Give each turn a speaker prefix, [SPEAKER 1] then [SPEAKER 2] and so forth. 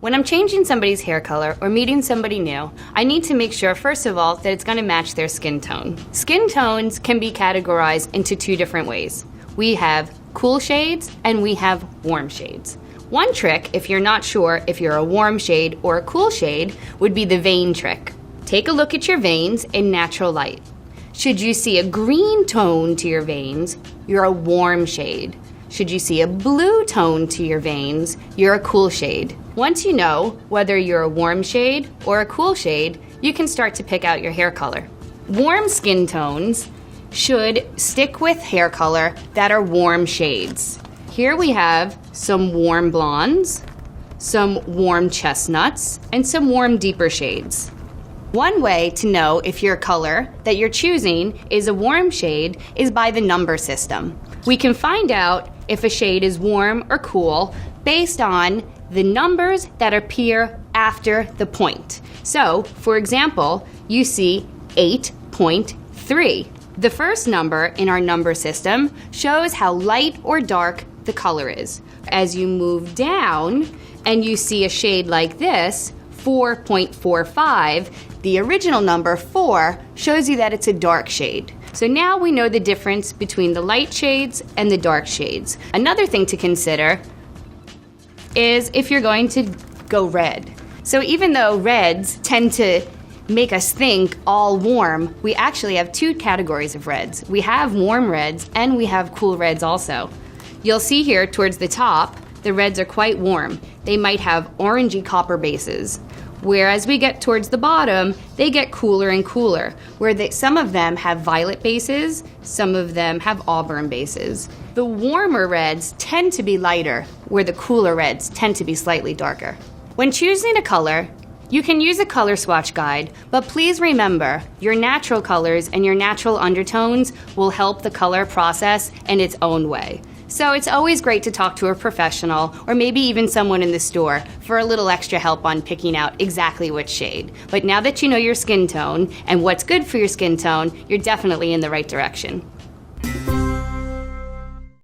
[SPEAKER 1] When I'm changing somebody's hair color or meeting somebody new, I need to make sure, first of all, that it's going to match their skin tone. Skin tones can be categorized into two different ways. We have cool shades and we have warm shades. One trick, if you're not sure if you're a warm shade or a cool shade, would be the vein trick. Take a look at your veins in natural light. Should you see a green tone to your veins, you're a warm shade. Should you see a blue tone to your veins, you're a cool shade. Once you know whether you're a warm shade or a cool shade, you can start to pick out your hair color. Warm skin tones should stick with hair color that are warm shades. Here we have some warm blondes, some warm chestnuts, and some warm deeper shades. One way to know if your color that you're choosing is a warm shade is by the number system. We can find out if a shade is warm or cool based on the numbers that appear after the point. So, for example, you see 8.3. The first number in our number system shows how light or dark the color is. As you move down and you see a shade like this, 4.45, the original number 4 shows you that it's a dark shade. So now we know the difference between the light shades and the dark shades. Another thing to consider is if you're going to go red. So even though reds tend to make us think all warm, we actually have two categories of reds. We have warm reds and we have cool reds also. You'll see here towards the top, the reds are quite warm. They might have orangey copper bases. Whereas we get towards the bottom, they get cooler and cooler, where some of them have violet bases, some of them have auburn bases. The warmer reds tend to be lighter, where the cooler reds tend to be slightly darker. When choosing a color, you can use a color swatch guide, but please remember, your natural colors and your natural undertones will help the color process in its own way. So it's always great to talk to a professional or maybe even someone in the store for a little extra help on picking out exactly which shade. But now that you know your skin tone and what's good for your skin tone, you're definitely in the right direction.